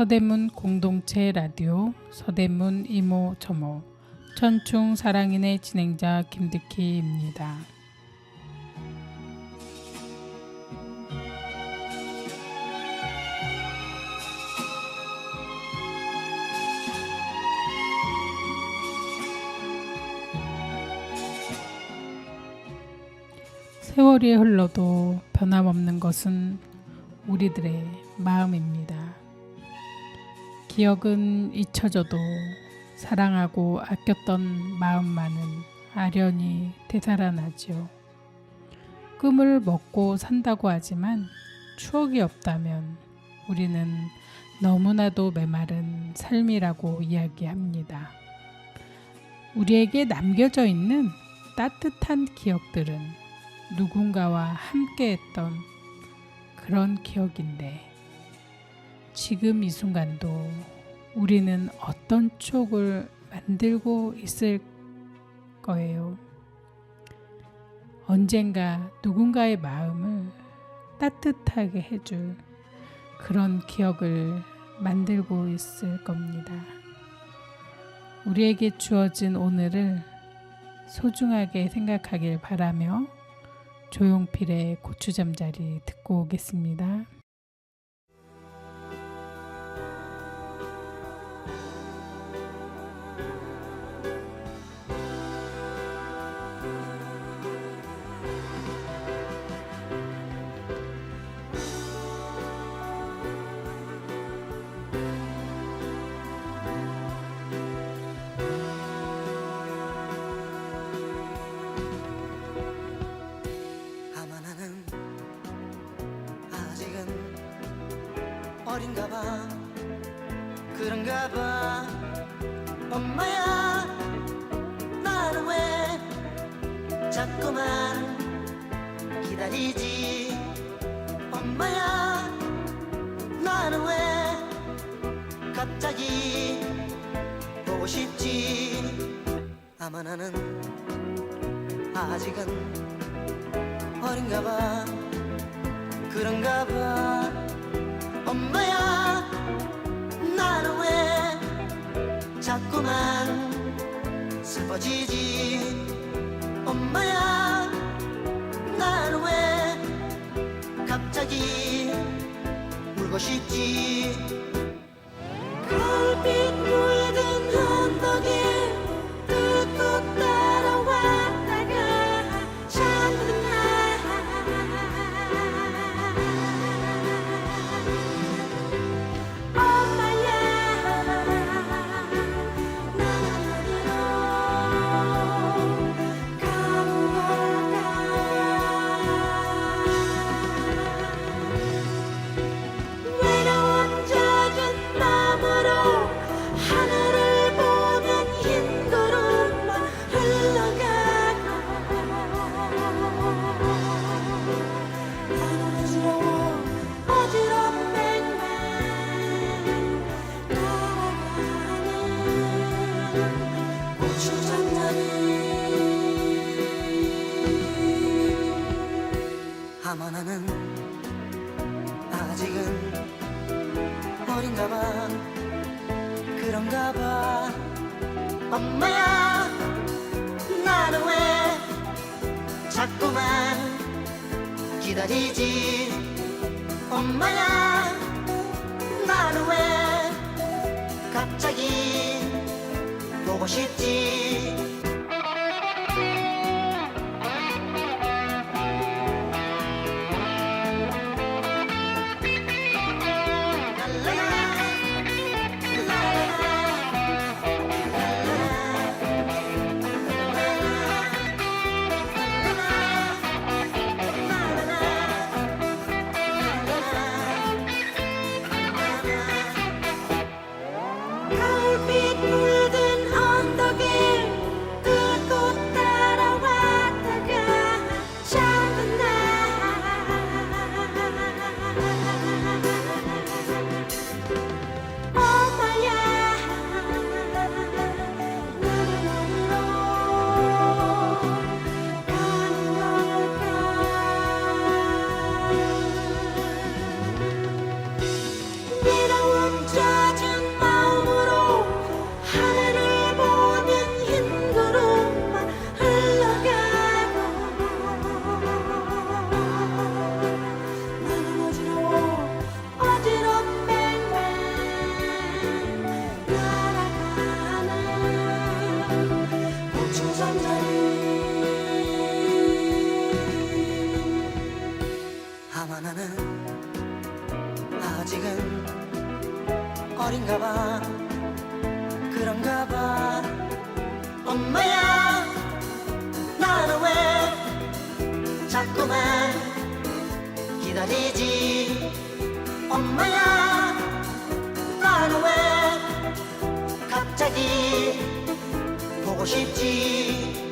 서대문 공동체 라디오 서대문 이모 저모 천충 사랑인의 진행자 김득희입니다. 세월이 흘러도 변함없는 것은 우리들의 마음입니다. 기억은 잊혀져도 사랑하고 아꼈던 마음만은 아련히 되살아나지요. 꿈을 먹고 산다고 하지만 추억이 없다면 우리는 너무나도 메마른 삶이라고 이야기합니다. 우리에게 남겨져 있는 따뜻한 기억들은 누군가와 함께했던 그런 기억인데 지금 이 순간도 우리는 어떤 추억을 만들고 있을 거예요. 언젠가 누군가의 마음을 따뜻하게 해줄 그런 기억을 만들고 있을 겁니다. 우리에게 주어진 오늘을 소중하게 생각하길 바라며 조용필의 고추잠자리 듣고 오겠습니다. 어린가봐 그런가봐 엄마야 나는 왜 자꾸만 기다리지 엄마야 나는 왜 갑자기 보고 싶지 아마 나는 아직은 어린가봐 그런가봐 엄마야 나는 왜 자꾸만 슬퍼지지 엄마야 나는 왜 갑자기 울고 싶지 별빛 물든 언덕에 뚝뚝 따라왔다가 잠든 아마 나는 아직은 어린가봐 그런가봐 엄마야 나는 왜 자꾸만 기다리지 엄마야 나는 왜 갑자기 보고 싶지 별빛 물든 언덕에 어린가 봐 그런가 봐 엄마야 나는 왜 자꾸만 기다리지 엄마야 나는 왜 갑자기 보고 싶지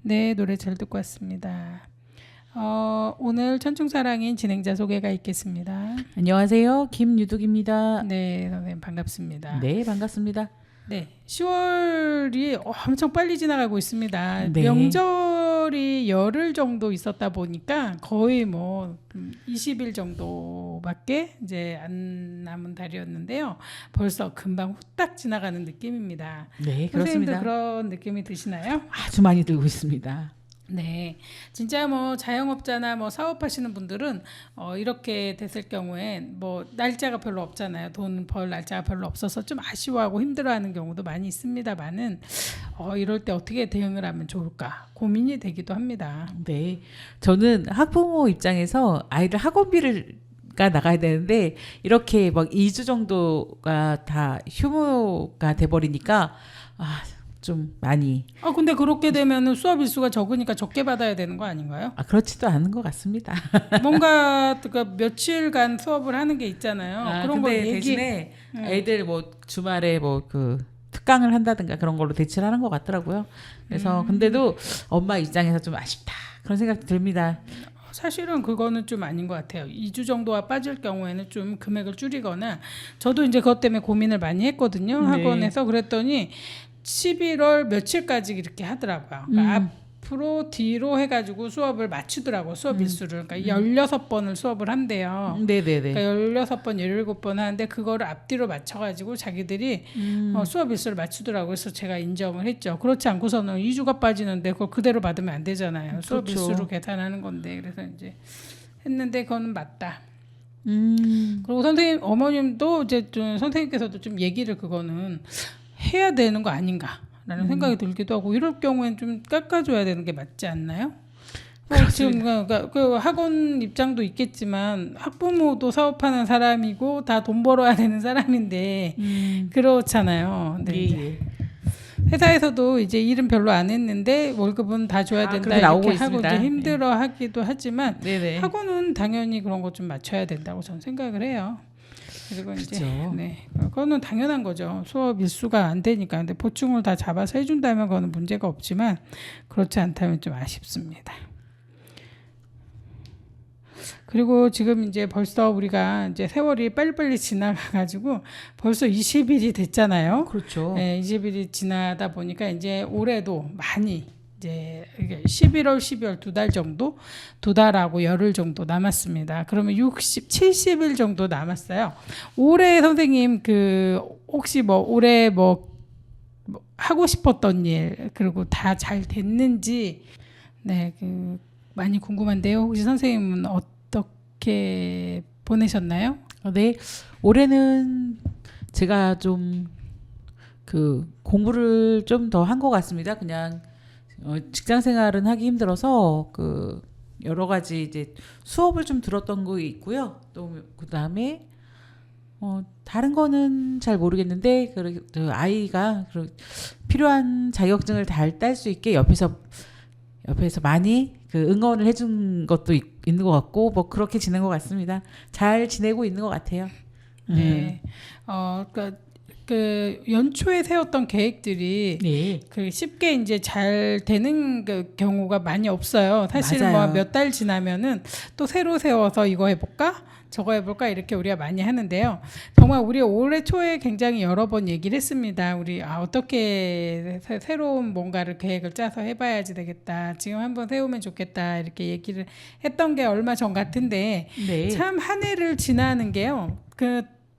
네, 노래 잘 듣고 왔습니다. 오늘 천충사랑인 진행자 소개가 있겠습니다. 안녕하세요. 김유득입니다. 네, 선생님 반갑습니다. 네, 반갑습니다. 네, 10월이 엄청 빨리 지나가고 있습니다. 네. 명절이 열흘 정도 있었다 보니까 거의 뭐 20일 정도밖에 이제 안 남은 달이었는데요. 벌써 금방 후딱 지나가는 느낌입니다. 네, 선생님도 그렇습니다. 그런 느낌이 드시나요? 아주 많이 들고 있습니다. 네, 진짜 뭐 자영업자나 뭐 사업하시는 분들은 이렇게 됐을 경우엔 뭐 날짜가 별로 없잖아요. 돈 벌 날짜가 별로 없어서 좀 아쉬워하고 힘들어하는 경우도 많이 있습니다만은 이럴 때 어떻게 대응을 하면 좋을까 고민이 되기도 합니다. 네, 저는 학부모 입장에서 아이들 학원비가 나가야 되는데 이렇게 막 2주 정도가 다 휴무가 돼버리니까 좀 많이 근데 그렇게 되면은 수업 일수가 적으니까 적게 받아야 되는 거 아닌가요? 그렇지도 않은 것 같습니다. 뭔가 그 며칠간 수업을 하는 게 있잖아요. 그런 거 근데 대신에 애들 뭐 주말에 뭐 그 특강을 한다든가 그런 걸로 대체를 하는 것 같더라고요. 그래서 근데도 엄마 입장에서 좀 아쉽다 그런 생각이 듭니다. 사실은 그거는 좀 아닌 것 같아요. 2주 정도가 빠질 경우에는 좀 금액을 줄이거나 저도 이제 그것 때문에 고민을 많이 했거든요. 네. 학원에서 그랬더니 11월 며칠까지 이렇게 하더라고요. 그러니까 앞으로 뒤로 해가지고 수업을 맞추더라고요. 수업 일수를. 그러니까 16번을 수업을 한대요. 네네네. 그러니까 16번, 17번 하는데 그거를 앞뒤로 맞춰가지고 자기들이 수업 일수를 맞추더라고요. 그래서 제가 인정을 했죠. 그렇지 않고서는 2주가 빠지는데 그걸 그대로 받으면 안 되잖아요. 수업 그렇죠. 일수로 계산하는 건데. 그래서 이제 했는데 그거는 맞다. 음. 그리고 선생님, 어머님도 이제 좀 선생님께서도 좀 얘기를 그거는 해야 되는 거 아닌가라는 생각이 들기도 하고 이럴 경우엔 좀 깎아줘야 되는 게 맞지 않나요? 지금 그 학원 입장도 있겠지만 학부모도 사업하는 사람이고 다 돈 벌어야 되는 사람인데 그렇잖아요. 근데 예, 이제 예. 회사에서도 이제 일은 별로 안 했는데 월급은 다 줘야 된다 그렇게 나오고 이렇게 하고 있습니다. 이제 힘들어하기도 하지만 네네. 학원은 당연히 그런 거 좀 맞춰야 된다고 저는 생각을 해요. 그리고 이제 그렇죠. 네, 그거는 당연한 거죠. 수업 일수가 안 되니까. 근데 보충을 다 잡아서 해준다면 그거는 문제가 없지만 그렇지 않다면 좀 아쉽습니다. 그리고 지금 이제 벌써 우리가 이제 세월이 빨리빨리 지나가가지고 벌써 20일이 됐잖아요. 그렇죠. 네, 20일이 지나다 보니까 이제 올해도 많이 이제 11월, 12월 2달 정도, 2달하고 열흘 정도 남았습니다. 그러면 60, 70일 정도 남았어요. 올해 선생님 그 혹시 뭐 올해 뭐 하고 싶었던 일 그리고 다 잘 됐는지 네, 그 많이 궁금한데요. 혹시 선생님은 어떻게 보내셨나요? 네, 올해는 제가 좀 그 공부를 좀 더 한 것 같습니다. 그냥 직장 생활은 하기 힘들어서 그 여러 가지 이제 수업을 좀 들었던 거 있고요. 또 그다음에 다른 거는 잘 모르겠는데 그 아이가 필요한 자격증을 잘 딸 수 있게 옆에서 많이 그 응원을 해준 것도 있는 것 같고 뭐 그렇게 지낸 것 같습니다. 잘 지내고 있는 것 같아요. 네. 그 연초에 세웠던 계획들이 네. 그 쉽게 이제 잘 되는 그 경우가 많이 없어요. 사실은 맞아요. 뭐 몇 달 지나면은 또 새로 세워서 이거 해볼까? 저거 해볼까? 이렇게 우리가 많이 하는데요. 정말 우리 올해 초에 굉장히 여러 번 얘기를 했습니다. 우리 어떻게 새로운 뭔가를 계획을 짜서 해봐야지 되겠다. 지금 한번 세우면 좋겠다. 이렇게 얘기를 했던 게 얼마 전 같은데 네. 참 한 해를 지나는 게요.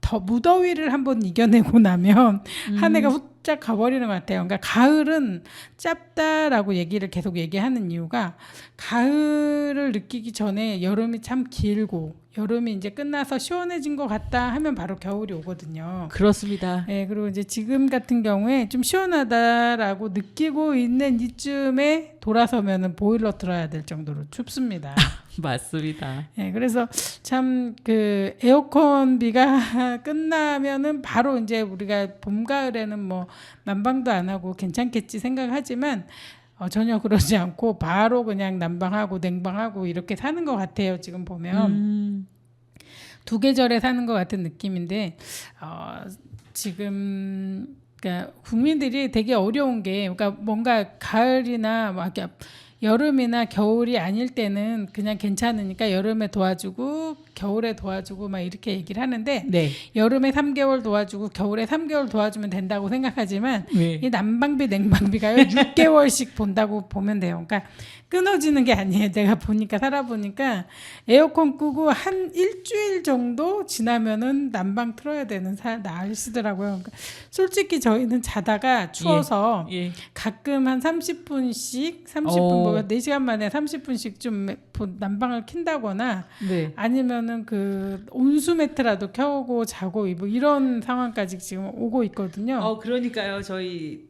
더 무더위를 한번 이겨내고 나면 한 해가 훅쫙 가버리는 것 같아요. 그러니까 가을은 짧다라고 얘기를 계속 얘기하는 이유가 가을을 느끼기 전에 여름이 참 길고 여름이 이제 끝나서 시원해진 것 같다 하면 바로 겨울이 오거든요. 그렇습니다. 네, 그리고 이제 지금 같은 경우에 좀 시원하다라고 느끼고 있는 이쯤에 돌아서면은 보일러 틀어야 될 정도로 춥습니다. 맞습니다. 네, 그래서 참 그 에어컨비가 끝나면은 바로 이제 우리가 봄 가을에는 뭐 난방도 안 하고 괜찮겠지 생각하지만 전혀 그러지 않고 바로 그냥 난방하고 냉방하고 이렇게 사는 것 같아요. 지금 보면 두 계절에 사는 것 같은 느낌인데 지금 그러니까 국민들이 되게 어려운 게 그러니까 뭔가 가을이나 막 이렇게 여름이나 겨울이 아닐 때는 그냥 괜찮으니까 여름에 도와주고 겨울에 도와주고 막 이렇게 얘기를 하는데 네. 여름에 3개월 도와주고 겨울에 3개월 도와주면 된다고 생각하지만 네. 이 난방비 냉방비가요 6개월씩 본다고 보면 돼요. 그러니까 끊어지는 게 아니에요. 내가 보니까 살아보니까 에어컨 끄고 한 일주일 정도 지나면은 난방 틀어야 되는 날씨더라고요. 그러니까 솔직히 저희는 자다가 추워서 예. 가끔 한 30분씩 30분 뭐 4시간 만에 30분씩 좀 난방을 킨다거나 네. 아니면은 그 온수 매트라도 켜고 자고 뭐 이런 상황까지 지금 오고 있거든요. 그러니까요. 저희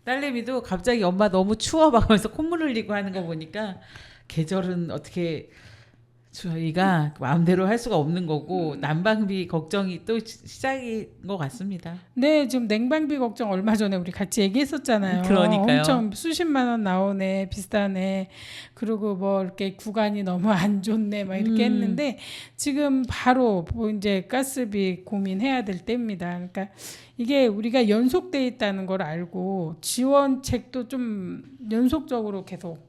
딸내미도 갑자기 엄마 너무 추워 막 하면서 콧물 흘리고 하는 거 보니까 계절은 어떻게 저희가 마음대로 할 수가 없는 거고 난방비 걱정이 또 시작인 것 같습니다. 네, 지금 냉방비 걱정 얼마 전에 우리 같이 얘기했었잖아요. 그러니까요. 엄청 수십만 원 나오네, 비싸네. 그리고 뭐 이렇게 구간이 너무 안 좋네, 막 이렇게 했는데 지금 바로 뭐 이제 가스비 고민해야 될 때입니다. 그러니까 이게 우리가 연속돼 있다는 걸 알고 지원책도 좀 연속적으로 계속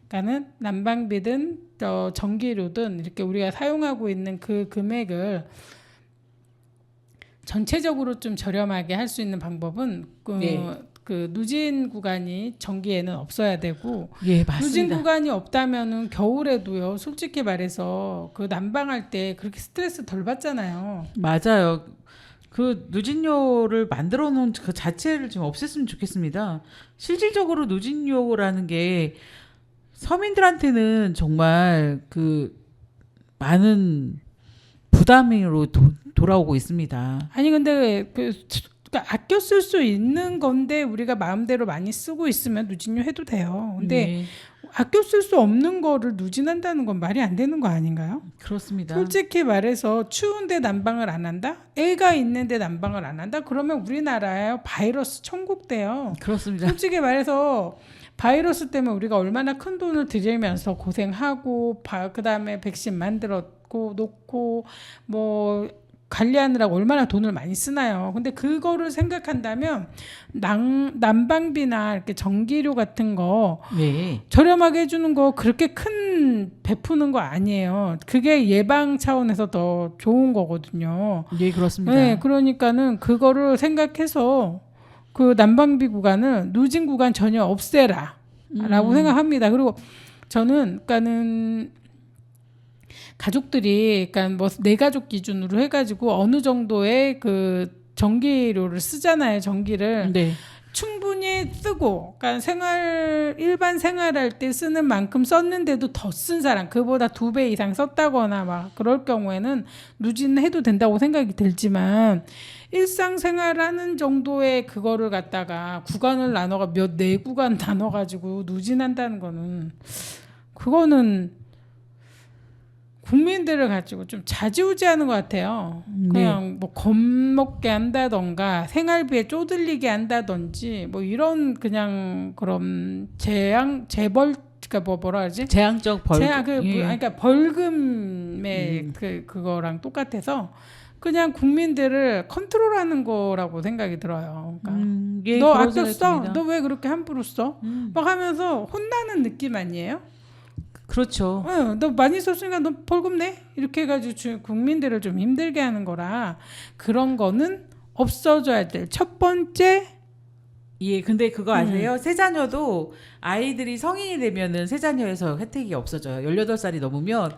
그러니까는 난방비든 전기료든 이렇게 우리가 사용하고 있는 그 금액을 전체적으로 좀 저렴하게 할 수 있는 방법은 그 누진 구간이 전기에는 없어야 되고 예, 누진 맞습니다. 구간이 없다면은 겨울에도요. 솔직히 말해서 그 난방할 때 그렇게 스트레스 덜 받잖아요. 맞아요. 그 누진료를 만들어 놓은 그 자체를 좀 없앴으면 좋겠습니다. 실질적으로 누진료라는 게 서민들한테는 정말 그 많은 부담으로 돌아오고 있습니다. 아니 근데 그러니까 아껴 쓸 수 있는 건데 우리가 마음대로 많이 쓰고 있으면 누진료 해도 돼요. 근데 네, 아껴 쓸 수 없는 거를 누진한다는 건 말이 안 되는 거 아닌가요? 그렇습니다. 솔직히 말해서 추운데 난방을 안 한다? 애가 있는데 난방을 안 한다? 그러면 우리나라에 바이러스 천국 돼요. 그렇습니다. 솔직히 말해서 바이러스 때문에 우리가 얼마나 큰 돈을 들이면서 고생하고 그다음에 백신 만들었고 놓고 뭐 관리하느라고 얼마나 돈을 많이 쓰나요. 근데 그거를 생각한다면 난방비나 이렇게 전기료 같은 거 네. 저렴하게 해주는 거 그렇게 큰 베푸는 거 아니에요. 그게 예방 차원에서 더 좋은 거거든요. 예, 그렇습니다. 네, 그러니까는 그거를 생각해서 그 난방비 구간을 누진 구간 전혀 없애라라고 생각합니다. 그리고 저는 그러니까는 가족들이 그러니까 뭐 내 가족 기준으로 해가지고 어느 정도의 그 전기료를 쓰잖아요. 전기를 네. 충분히 쓰고, 그러니까 일반 생활할 때 쓰는 만큼 썼는데도 더 쓴 사람, 그보다 2배 이상 썼다거나 막 그럴 경우에는 누진해도 된다고 생각이 들지만 일상생활하는 정도의 그거를 갖다가 구간을 나눠가 네 구간 나눠가지고 누진한다는 거는 그거는 국민들을 가지고 좀 자지우지하는 것 같아요. 그냥 뭐 겁먹게 한다던가 생활비에 쪼들리게 한다든지 뭐 이런 그냥 그런 재벌 그러니까 뭐라 하지? 재앙적 벌금. 그러니까 벌금의 그거랑 똑같아서 그냥 국민들을 컨트롤하는 거라고 생각이 들어요. 그러니까 예, 너 그런 아껴 써? 생각입니다. 너 왜 그렇게 함부로 써? 막 하면서 혼나는 느낌 아니에요? 그렇죠. 너 많이 썼으니까 너 벌금 내? 이렇게 해가지고 국민들을 좀 힘들게 하는 거라 그런 거는 없어져야 될 첫 번째 예, 근데 그거 아세요? 세자녀도 아이들이 성인이 되면은 세자녀에서 혜택이 없어져요. 18살이 넘으면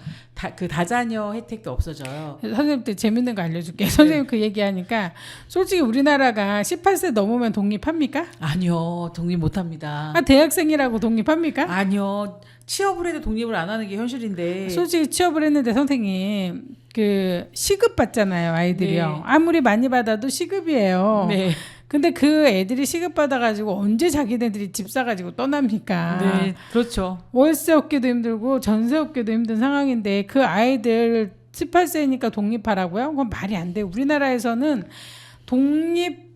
그 다자녀 혜택도 없어져요. 선생님한테 재밌는 거 알려줄게. 선생님 그 얘기하니까 솔직히 우리나라가 18세 넘으면 독립합니까? 아니요, 독립 못합니다. 대학생이라고 독립합니까? 아니요, 취업을 해도 독립을 안 하는 게 현실인데. 솔직히 취업을 했는데 선생님 그 시급 받잖아요, 아이들이요. 네. 아무리 많이 받아도 시급이에요. 네, 근데 그 애들이 시급 받아가지고 언제 자기네들이 집 사가지고 떠납니까? 네, 그렇죠. 월세 얻기도 힘들고 전세 얻기도 힘든 상황인데 그 아이들 18세니까 독립하라고요? 그건 말이 안 돼요. 우리나라에서는 독립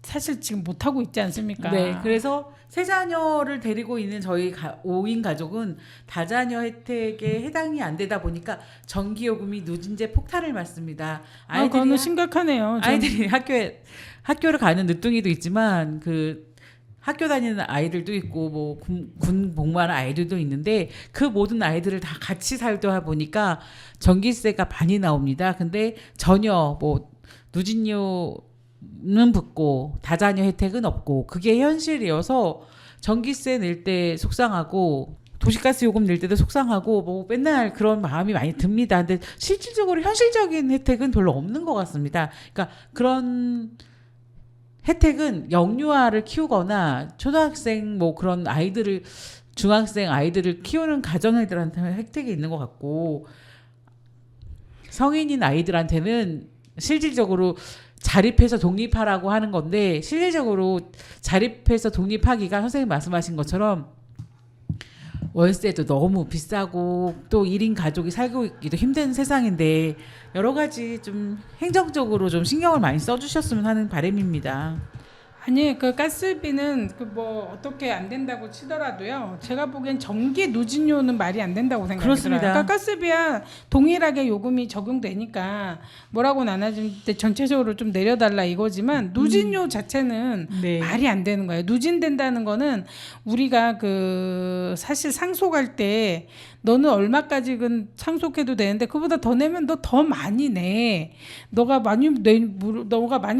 사실 지금 못 하고 있지 않습니까? 네, 그래서 세자녀를 데리고 있는 저희 5인 가족은 다자녀 혜택에 해당이 안 되다 보니까 전기요금이 누진제 폭탄을 맞습니다. 그거는 심각하네요. 아이들이 학교를 가는 늦둥이도 있지만 그 학교 다니는 아이들도 있고 뭐 군 복무하는 아이들도 있는데 그 모든 아이들을 다 같이 살다 보니까 전기세가 많이 나옵니다. 근데 전혀 뭐 누진료는 붙고 다자녀 혜택은 없고 그게 현실이어서 전기세 낼 때 속상하고 도시가스 요금 낼 때도 속상하고 뭐 맨날 그런 마음이 많이 듭니다. 근데 실질적으로 현실적인 혜택은 별로 없는 것 같습니다. 그러니까 그런 혜택은 영유아를 키우거나 초등학생 뭐 그런 아이들을 중학생 아이들을 키우는 가정애들한테 혜택이 있는 것 같고 성인인 아이들한테는 실질적으로 자립해서 독립하라고 하는 건데 실질적으로 자립해서 독립하기가 선생님 말씀하신 것처럼 월세도 너무 비싸고 또 1인 가족이 살고 있기도 힘든 세상인데 여러 가지 좀 행정적으로 좀 신경을 많이 써주셨으면 하는 바람입니다. 아니 그 가스비는 그 뭐 어떻게 안 된다고 치더라도요. 제가 보기엔 전기 누진료는 말이 안 된다고 생각이 그렇습니다. 들어요. 그러니까 가스비야 동일하게 요금이 적용되니까 뭐라고는 안 하는데 전체적으로 좀 내려달라 이거지만 누진료 자체는 네. 말이 안 되는 거예요. 누진된다는 거는 우리가 그 사실 상속할 때 너는 얼마까지는 상속해도 되는데 그보다 더 내면 너 더 많이 내. 너가 많이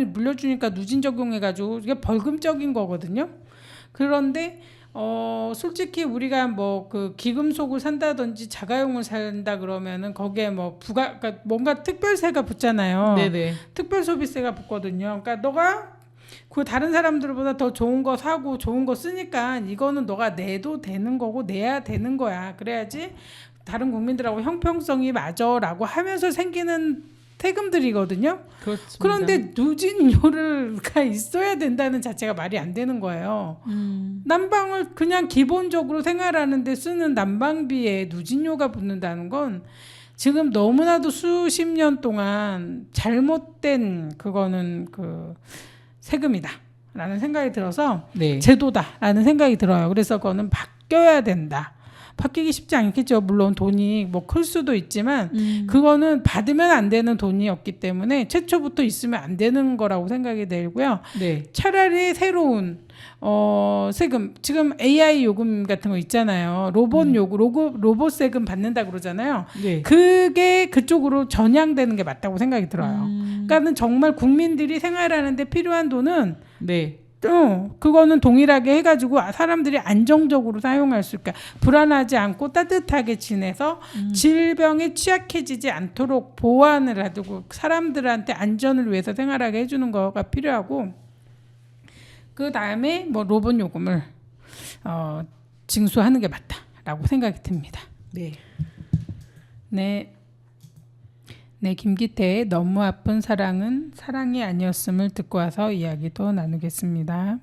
물려주니까 누진 적용해가지고 이게 벌금적인 거거든요. 그런데 솔직히 우리가 뭐 그 기금속을 산다든지 자가용을 산다 그러면은 거기에 뭐 그러니까 뭔가 특별세가 붙잖아요. 네네. 특별소비세가 붙거든요. 그러니까 너가 그 다른 사람들보다 더 좋은 거 사고 좋은 거 쓰니까 이거는 너가 내도 되는 거고 내야 되는 거야. 그래야지 다른 국민들하고 형평성이 맞아라고 하면서 생기는 세금들이거든요. 그렇습니다. 그런데 누진료가 있어야 된다는 자체가 말이 안 되는 거예요. 난방을 그냥 기본적으로 생활하는데 쓰는 난방비에 누진료가 붙는다는 건 지금 너무나도 수십 년 동안 잘못된 그거는 그 세금이다라는 생각이 들어서 네. 제도다라는 생각이 들어요. 그래서 그거는 바뀌어야 된다. 바뀌기 쉽지 않겠죠. 물론 돈이 뭐 클 수도 있지만 그거는 받으면 안 되는 돈이었기 때문에 최초부터 있으면 안 되는 거라고 생각이 들고요. 네. 차라리 새로운 세금 지금 AI 요금 같은 거 있잖아요. 로봇 세금 받는다 그러잖아요. 네. 그게 그쪽으로 전향되는 게 맞다고 생각이 들어요. 그러니까는 정말 국민들이 생활하는데 필요한 돈은 네. 그거는 동일하게 해가지고 사람들이 안정적으로 사용할 수 있게 불안하지 않고 따뜻하게 지내서 질병에 취약해지지 않도록 보완을 하고 사람들한테 안전을 위해서 생활하게 해주는 거가 필요하고 그 다음에 뭐 로봇 요금을 징수하는 게 맞다라고 생각이 듭니다. 네. 네, 김기태의 너무 아픈 사랑은 사랑이 아니었음을 듣고 와서 이야기도 나누겠습니다.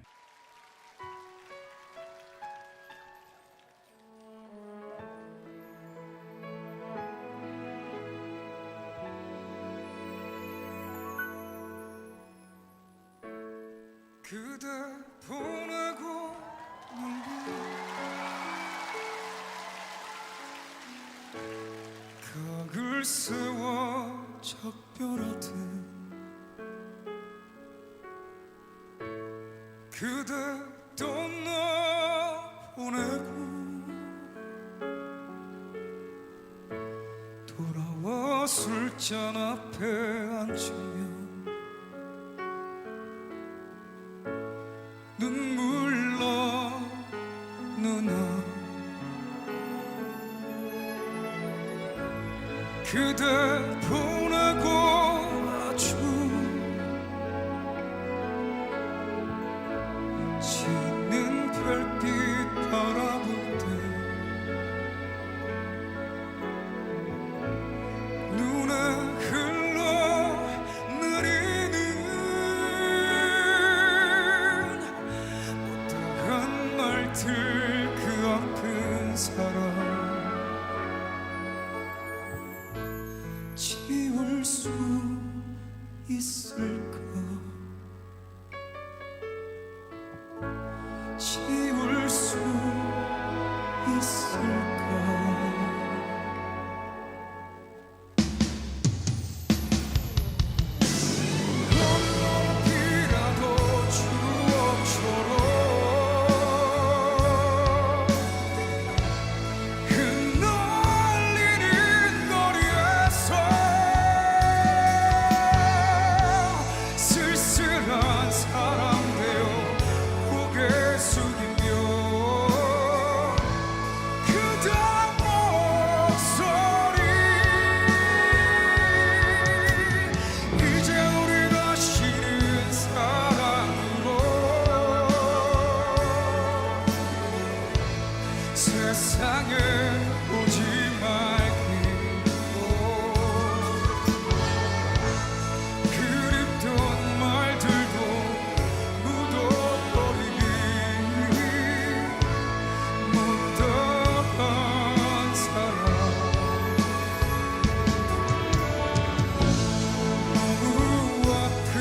그대 보내고 각을 세워 작별하듯 그대 떠나보내고 돌아와 술잔 앞에 앉으면 눈물 그대 보내고 아주 지는 별빛 바라볼 때 눈에 흘러내리는 못다한 말들 그 아픈 사랑 지울 수 있을까 지울 수 있을까 한번이라도 추억처럼 흩날리는 거리에서 쓸쓸한 사람 되어 고개 숙이며 그대 목소리 이제 우리가 쉬는 사랑으로 세상에 오지 말기로 그립던 말들도 묻어버리니 못다한 사랑 너무 아픈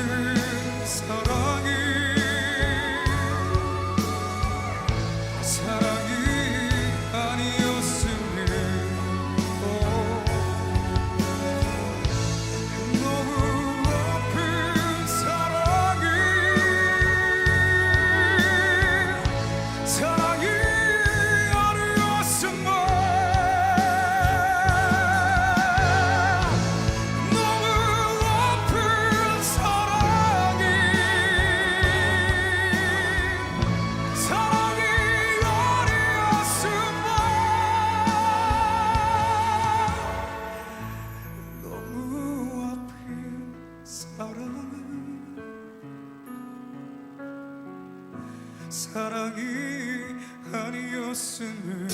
사랑이 아니었으면 너무 아픈 사랑이 아니었으면 너무 아픈 사랑이 너무 아픈 사랑이 아니었으면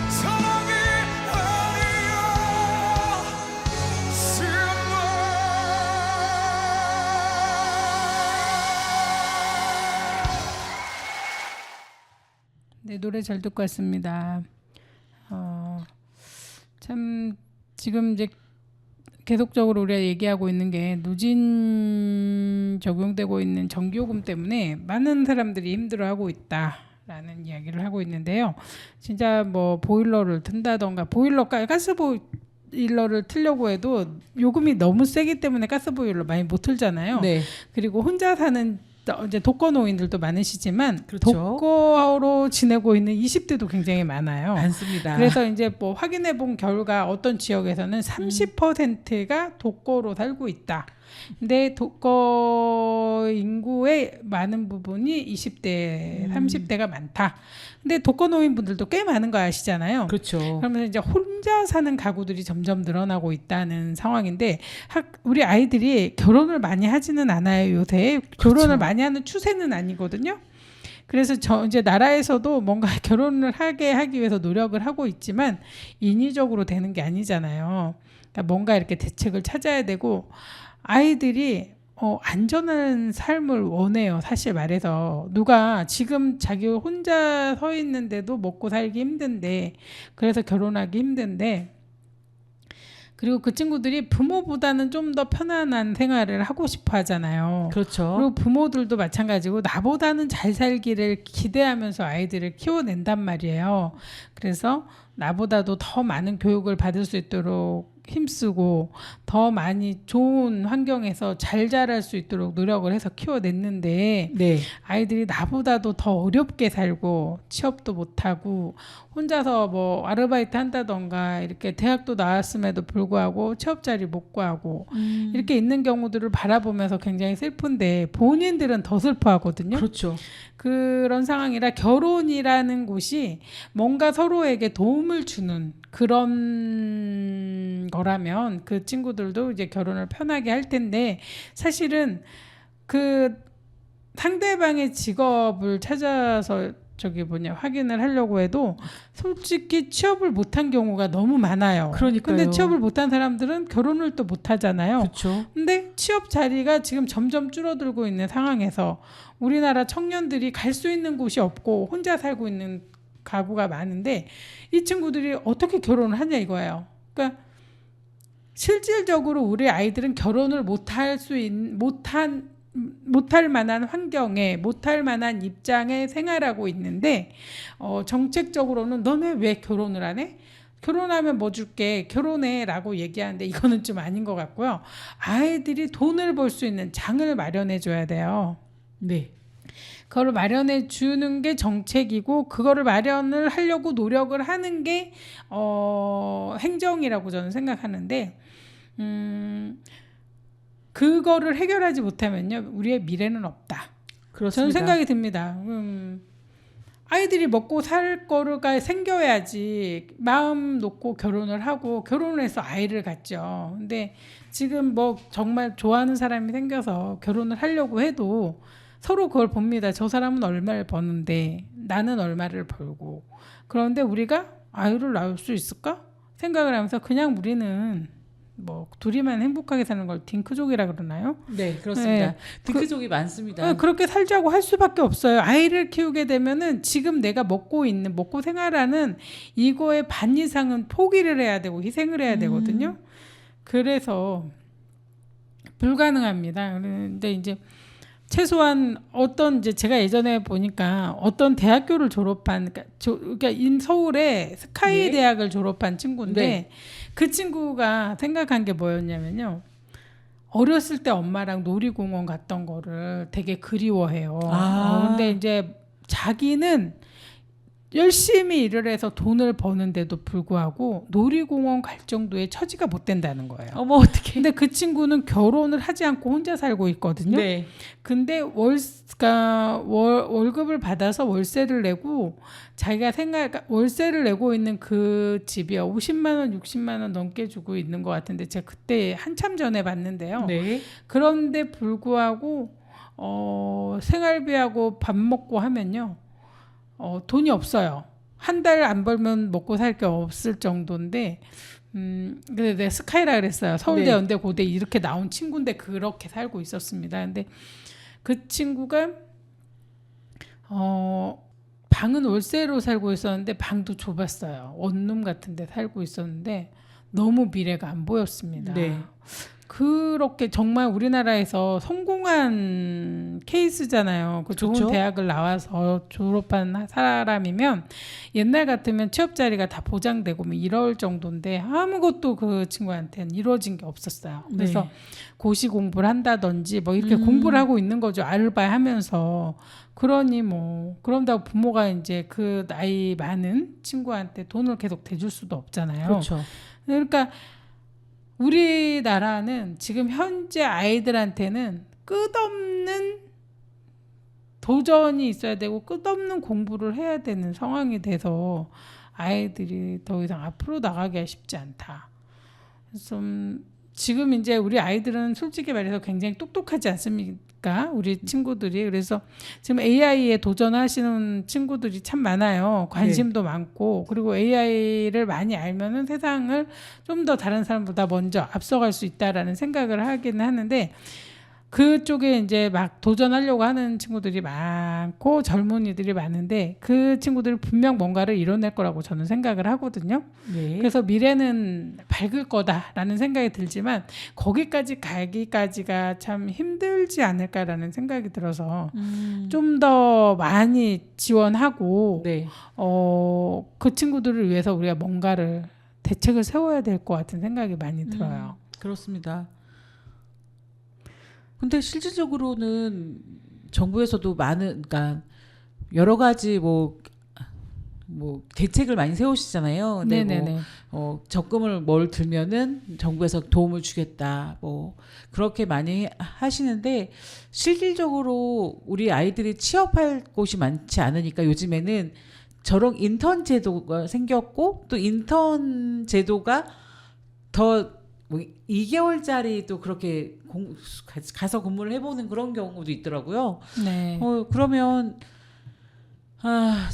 사랑이 네, 노래 잘 듣고 왔습니다. 참 지금 이제 계속적으로 우리가 얘기하고 있는 게 누진 적용되고 있는 전기요금 때문에 많은 사람들이 힘들어하고 있다라는 이야기를 하고 있는데요. 진짜 뭐 보일러를 튼다던가 가스 보일러를 틀려고 해도 요금이 너무 세기 때문에 가스 보일러 많이 못 틀잖아요. 네. 그리고 혼자 사는 이제 독거노인들도 많으시지만 그렇죠. 독거로 지내고 있는 20대도 굉장히 많아요. 많습니다. 그래서 이제 뭐 확인해 본 결과 어떤 지역에서는 30%가 독거로 살고 있다. 근데 독거 인구의 많은 부분이 20대, 30대가 많다. 근데 독거 노인분들도 꽤 많은 거 아시잖아요. 그렇죠. 그러면서 이제 혼자 사는 가구들이 점점 늘어나고 있다는 상황인데 우리 아이들이 결혼을 많이 하지는 않아요. 요새 결혼을 그렇죠. 많이 하는 추세는 아니거든요. 그래서 이제 나라에서도 뭔가 결혼을 하기 위해서 노력을 하고 있지만 인위적으로 되는 게 아니잖아요. 그러니까 뭔가 이렇게 대책을 찾아야 되고 아이들이 안전한 삶을 원해요. 사실 말해서 누가 지금 자기 혼자 서 있는데도 먹고 살기 힘든데 그래서 결혼하기 힘든데 그리고 그 친구들이 부모보다는 좀 더 편안한 생활을 하고 싶어 하잖아요. 그렇죠. 그리고 부모들도 마찬가지고 나보다는 잘 살기를 기대하면서 아이들을 키워낸단 말이에요. 그래서 나보다도 더 많은 교육을 받을 수 있도록 힘쓰고 더 많이 좋은 환경에서 잘 자랄 수 있도록 노력을 해서 키워냈는데 네. 아이들이 나보다도 더 어렵게 살고 취업도 못하고 혼자서 뭐 아르바이트 한다던가 이렇게 대학도 나왔음에도 불구하고 취업 자리 못 구하고 이렇게 있는 경우들을 바라보면서 굉장히 슬픈데 본인들은 더 슬퍼하거든요. 그렇죠. 그런 상황이라 결혼이라는 곳이 뭔가 서로에게 도움을 주는 그런 거라면 그 친구들도 이제 결혼을 편하게 할 텐데 사실은 그 상대방의 직업을 찾아서 확인을 하려고 해도 솔직히 취업을 못한 경우가 너무 많아요. 그러니까요. 근데 취업을 못한 사람들은 결혼을 또 못하잖아요. 그렇죠. 근데 취업 자리가 지금 점점 줄어들고 있는 상황에서 우리나라 청년들이 갈 수 있는 곳이 없고 혼자 살고 있는 가구가 많은데 이 친구들이 어떻게 결혼을 하냐 이거예요. 그러니까 실질적으로 우리 아이들은 결혼을 못할 만한 환경에 못할 만한 입장에 생활하고 있는데 정책적으로는 너네 왜 결혼을 안 해? 결혼하면 뭐 줄게 결혼해 라고 얘기하는데 이거는 좀 아닌 것 같고요. 아이들이 돈을 벌 수 있는 장을 마련해 줘야 돼요. 네. 그거를 마련해 주는 게 정책이고 그거를 마련을 하려고 노력을 하는 게 행정이라고 저는 생각하는데 그거를 해결하지 못하면요 우리의 미래는 없다. 그렇습니다. 저는 생각이 듭니다. 아이들이 먹고 살 거가 생겨야지 마음 놓고 결혼을 하고 결혼을 해서 아이를 갖죠. 근데 지금 뭐 정말 좋아하는 사람이 생겨서 결혼을 하려고 해도 서로 그걸 봅니다. 저 사람은 얼마를 버는데 나는 얼마를 벌고 그런데 우리가 아이를 낳을 수 있을까? 생각을 하면서 그냥 우리는 뭐 둘이만 행복하게 사는 걸 딩크족이라 그러나요? 네, 그렇습니다. 네. 딩크족이 많습니다. 그렇게 살자고 할 수밖에 없어요. 아이를 키우게 되면은 지금 내가 먹고 생활하는 이거의 반 이상은 포기를 해야 되고 희생을 해야 되거든요. 그래서 불가능합니다. 그런데 이제 최소한 이제 제가 예전에 보니까 어떤 대학교를 졸업한 그러니까 서울의 스카이 네. 대학을 졸업한 친구인데 네. 그 친구가 생각한 게 뭐였냐면요. 어렸을 때 엄마랑 놀이공원 갔던 거를 되게 그리워해요. 근데 이제 자기는 열심히 일을 해서 돈을 버는데도 불구하고 놀이공원 갈 정도의 처지가 못 된다는 거예요. 어머 어떡해. 근데 그 친구는 결혼을 하지 않고 혼자 살고 있거든요. 네. 근데 월급을 받아서 월세를 내고 자기가 월세를 내고 있는 그 집이 50만 원, 60만 원 넘게 주고 있는 것 같은데 제가 그때 한참 전에 봤는데요. 네. 그런데 불구하고 생활비하고 밥 먹고 하면요. 돈이 없어요. 한 달 안 벌면 먹고 살 게 없을 정도인데 근데 내가 스카이라 그랬어요. 서울대, 네. 연대, 고대 이렇게 나온 친구인데 그렇게 살고 있었습니다. 근데 그 친구가 방은 월세로 살고 있었는데 방도 좁았어요. 원룸 같은 데 살고 있었는데 너무 미래가 안 보였습니다. 네. 그렇게 정말 우리나라에서 성공한 케이스잖아요. 그 좋은 그렇죠. 대학을 나와서 졸업한 사람이면 옛날 같으면 취업 자리가 다 보장되고 뭐 이럴 정도인데 아무것도 그 친구한테는 이루어진 게 없었어요. 그래서 네. 고시 공부를 한다든지 뭐 이렇게 공부를 하고 있는 거죠. 아르바이하면서. 그러니 뭐 그런다고 부모가 이제 그 나이 많은 친구한테 돈을 계속 대줄 수도 없잖아요. 그렇죠. 그러니까 우리나라는 지금 현재 아이들한테는 끝없는 도전이 있어야 되고 끝없는 공부를 해야 되는 상황이 돼서 아이들이 더 이상 앞으로 나가기가 쉽지 않다. 좀 지금 이제 우리 아이들은 솔직히 말해서 굉장히 똑똑하지 않습니까? 우리 친구들이. 그래서 지금 AI에 도전하시는 친구들이 참 많아요. 관심도 많고 그리고 AI를 많이 알면은 세상을 좀 더 다른 사람보다 먼저 앞서갈 수 있다라는 생각을 하기는 하는데 그쪽에 이제 막 도전하려고 하는 친구들이 많고 젊은이들이 많은데 그 친구들이 분명 뭔가를 이뤄낼 거라고 저는 생각을 하거든요. 네. 그래서 미래는 밝을 거다라는 생각이 들지만 거기까지 가기까지가 참 힘들지 않을까라는 생각이 들어서 좀 더 많이 지원하고 네. 그 친구들을 위해서 우리가 뭔가를 대책을 세워야 될 것 같은 생각이 많이 들어요. 그렇습니다. 근데 실질적으로는 정부에서도 많은, 그러니까 여러 가지 뭐 대책을 많이 세우시잖아요. 근데 네네네. 적금을 뭘 들면은 정부에서 도움을 주겠다. 뭐 그렇게 많이 하시는데 실질적으로 우리 아이들이 취업할 곳이 많지 않으니까 요즘에는 저런 인턴 제도가 생겼고 또 인턴 제도가 더 뭐 2개월짜리도 그렇게 가서 근무를 해보는 그런 경우도 있더라고요. 네. 그러면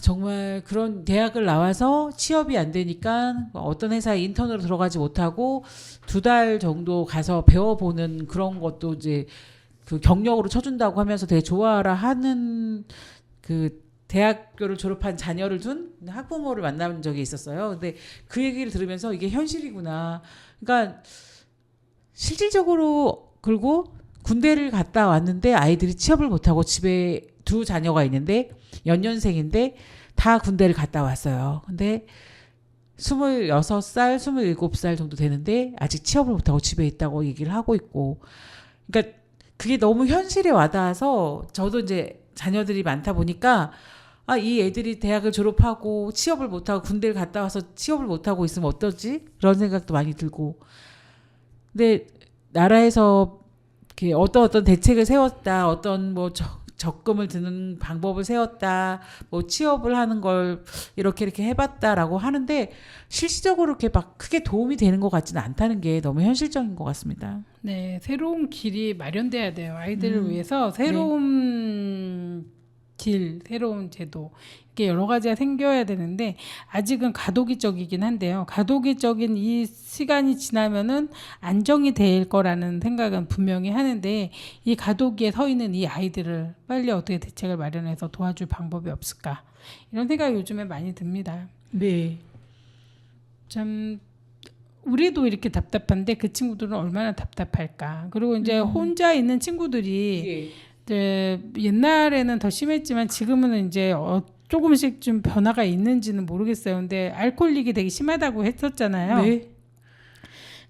정말 그런 대학을 나와서 취업이 안 되니까 어떤 회사에 인턴으로 들어가지 못하고 2달 정도 가서 배워보는 그런 것도 이제 그 경력으로 쳐준다고 하면서 되게 좋아라 하는 그 대학교를 졸업한 자녀를 둔 학부모를 만난 적이 있었어요. 근데 그 얘기를 들으면서 이게 현실이구나. 그러니까 실질적으로 그리고 군대를 갔다 왔는데 아이들이 취업을 못하고 집에 2 자녀가 있는데 연년생인데 다 군대를 갔다 왔어요. 근데 26살, 27살 정도 되는데 아직 취업을 못하고 집에 있다고 얘기를 하고 있고, 그러니까 그게 너무 현실에 와닿아서 저도 이제 자녀들이 많다 보니까 이 애들이 대학을 졸업하고 취업을 못하고 군대를 갔다 와서 취업을 못하고 있으면 어떠지? 그런 생각도 많이 들고. 근데 나라에서 이렇게 어떤 대책을 세웠다, 어떤 뭐 적금을 드는 방법을 세웠다, 뭐 취업을 하는 걸 이렇게 해봤다라고 하는데 실질적으로 이렇게 막 크게 도움이 되는 것 같지는 않다는 게 너무 현실적인 것 같습니다. 네, 새로운 길이 마련돼야 돼요. 아이들을 위해서 새로운 길, 새로운 제도, 이렇게 여러 가지가 생겨야 되는데 아직은 가도기적이긴 한데요. 가도기적인 이 시간이 지나면은 안정이 될 거라는 생각은 분명히 하는데 이 가도기에 서 있는 이 아이들을 빨리 어떻게 대책을 마련해서 도와줄 방법이 없을까? 이런 생각이 요즘에 많이 듭니다. 네. 참 우리도 이렇게 답답한데 그 친구들은 얼마나 답답할까? 그리고 이제 혼자 있는 친구들이 이제 옛날에는 더 심했지만 지금은 이제 조금씩 좀 변화가 있는지는 모르겠어요. 근데 알코올릭이 되게 심하다고 했었잖아요. 네.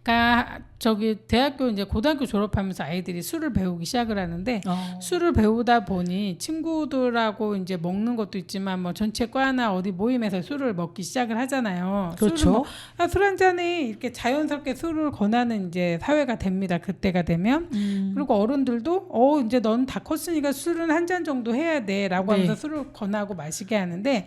그러니까 저기 대학교 이제 고등학교 졸업하면서 아이들이 술을 배우기 시작을 하는데 술을 배우다 보니 친구들하고 이제 먹는 것도 있지만 뭐 전체 과나 어디 모임에서 술을 먹기 시작을 하잖아요. 그렇죠. 술 한 잔에 이렇게 자연스럽게 술을 권하는 이제 사회가 됩니다. 그때가 되면. 그리고 어른들도 이제 넌 다 컸으니까 술은 한 잔 정도 해야 돼라고 하면서 술을 권하고 마시게 하는데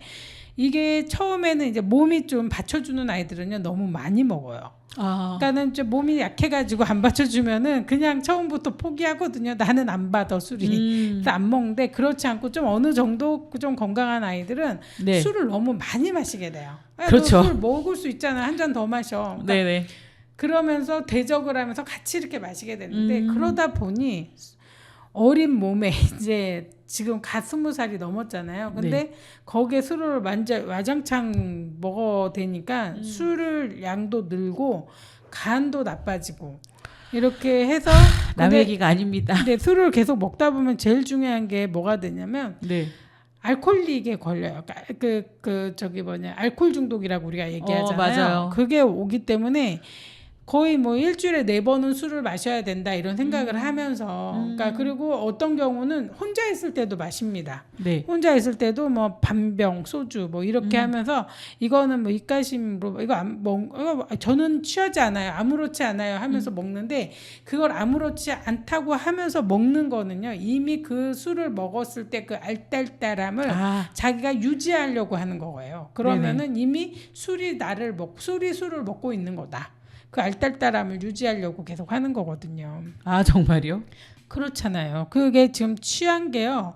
이게 처음에는 이제 몸이 좀 받쳐주는 아이들은요 너무 많이 먹어요. 그러니까는 좀 몸이 약해가지고 안 받쳐주면은 그냥 처음부터 포기하거든요. 나는 안 받아 술이. 그래서 안 먹는데 그렇지 않고 좀 어느 정도 좀 건강한 아이들은 술을 너무 많이 마시게 돼요. 그렇죠. 너 술 먹을 수 있잖아. 한 잔 더 마셔. 그러니까 네네. 그러면서 대적을 하면서 같이 이렇게 마시게 되는데 그러다 보니 어린 몸에 이제 지금 갓 20살이 넘었잖아요. 근데 거기에 술을 와장창 먹어대니까 술을 양도 늘고 간도 나빠지고 이렇게 해서 남의 얘기가 아닙니다. 근데 술을 계속 먹다 보면 제일 중요한 게 뭐가 되냐면 알코올릭에 걸려요. 알코올 중독이라고 우리가 얘기하잖아요. 맞아요. 그게 오기 때문에 거의 뭐 일주일에 4번은 술을 마셔야 된다 이런 생각을 하면서 그러니까 그리고 어떤 경우는 혼자 있을 때도 마십니다. 혼자 있을 때도 뭐 반병 소주 뭐 이렇게 하면서 이거는 뭐 입가심으로 이거 저는 취하지 않아요. 아무렇지 않아요 하면서 먹는데 그걸 아무렇지 않다고 하면서 먹는 거는요. 이미 그 술을 먹었을 때 그 알딸딸함을 자기가 유지하려고 하는 거예요. 그러면은 이미 술이 술을 먹고 있는 거다. 그 알딸딸함을 유지하려고 계속 하는 거거든요. 정말요? 그렇잖아요. 그게 지금 취한 게요.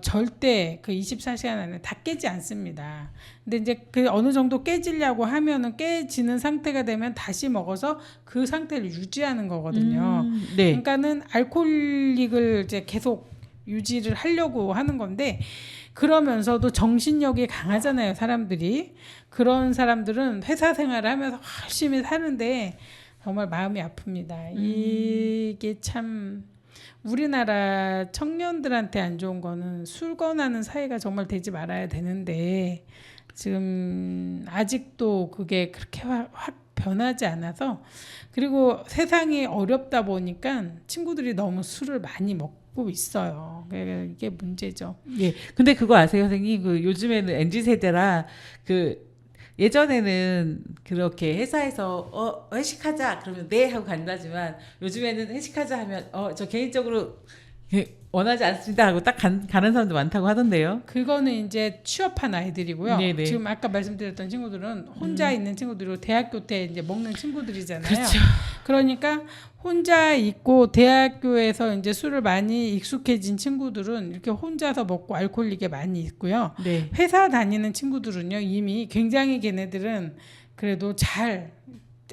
절대 그 24시간 안에 다 깨지 않습니다. 근데 이제 그 어느 정도 깨지려고 하면은 깨지는 상태가 되면 다시 먹어서 그 상태를 유지하는 거거든요. 그러니까는 알코올릭을 이제 계속 유지를 하려고 하는 건데 그러면서도 정신력이 강하잖아요, 사람들이. 그런 사람들은 회사 생활을 하면서 열심히 사는데 정말 마음이 아픕니다. 이게 참 우리나라 청년들한테 안 좋은 거는 술 권하는 사회가 정말 되지 말아야 되는데 지금 아직도 그게 그렇게 확 변하지 않아서 그리고 세상이 어렵다 보니까 친구들이 너무 술을 많이 먹고 있어요. 이게 문제죠. 예. 근데 그거 아세요, 선생님? 그 요즘에는 MZ 세대라 그 예전에는 그렇게 회사에서 회식하자 그러면 네 하고 간다지만 요즘에는 회식하자 하면 저 개인적으로 원하지 않습니다 하고 딱 가는 사람도 많다고 하던데요. 그거는 이제 취업한 아이들이고요. 네네. 지금 아까 말씀드렸던 친구들은 혼자 있는 친구들이고 대학교 때 이제 먹는 친구들이잖아요. 그렇죠. 그러니까 혼자 있고 대학교에서 이제 술을 많이 익숙해진 친구들은 이렇게 혼자서 먹고 알코올리게 많이 있고요. 네. 회사 다니는 친구들은요 이미 굉장히 걔네들은 그래도 잘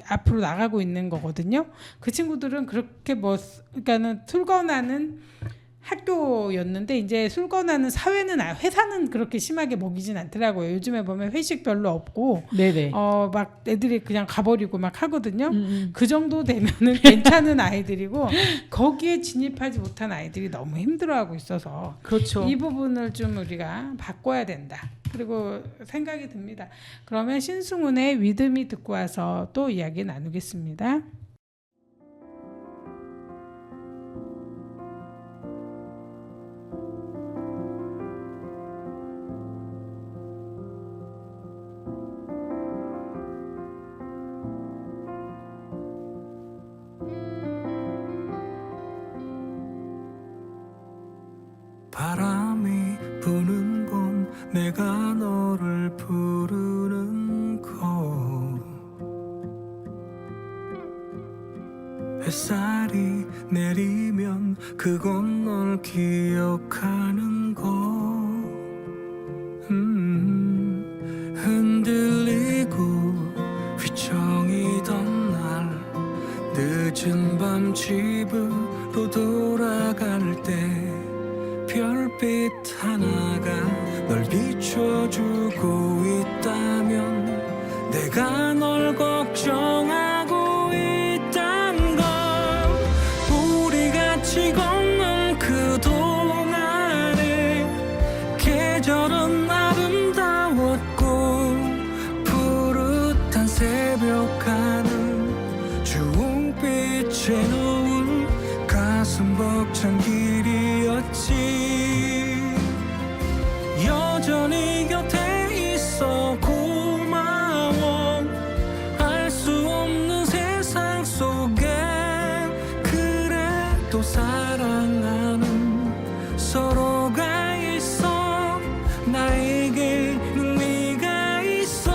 앞으로 나가고 있는 거거든요. 그 친구들은 그렇게 그러니까는 술 권하는 학교였는데 이제 술 권하는 사회는 회사는 그렇게 심하게 먹이진 않더라고요. 요즘에 보면 회식 별로 없고 네네. 막 애들이 그냥 가버리고 막 하거든요. 그 정도 되면은 괜찮은 아이들이고 거기에 진입하지 못한 아이들이 너무 힘들어하고 있어서 그렇죠. 이 부분을 좀 우리가 바꿔야 된다. 그리고 생각이 듭니다. 그러면 신승훈의 믿음이 듣고 와서 또 이야기 나누겠습니다. 바람이 부는 봄 내가 너를 부르는 곳 햇살이 내리면 그건 널 기억하는 곳 흔들리고 휘청이던 날 늦은 밤 집으로 돌아갈 때 별빛 하나가 널 비춰주고 있다면 내가 널 걱정하고 있단 걸 우리 같이 걷는 그 동안에 계절은 아름다웠고 푸릇한 새벽 하늘 주홍빛의 노을 가슴 벅찬 길이었지 여전히 곁에 있어 고마워 알 수 없는 세상 속에 그래도 사랑하는 서로가 있어 나에게는 네가 있어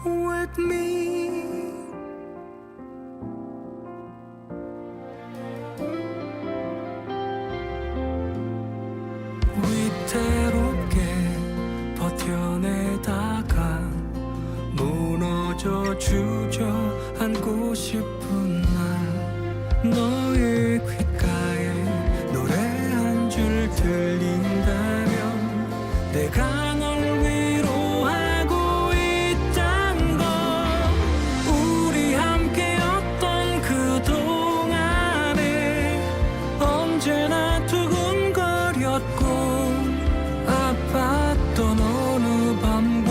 with me 위태롭게 버텨내다가 무너져 주저앉고 싶은 날 너의 귓가에 노래 한 줄 들린다면 내가 널 위로하고 있단 걸 우리 함께였던 그 동안에 언제나 두근거렸고 아팠던 어느 밤과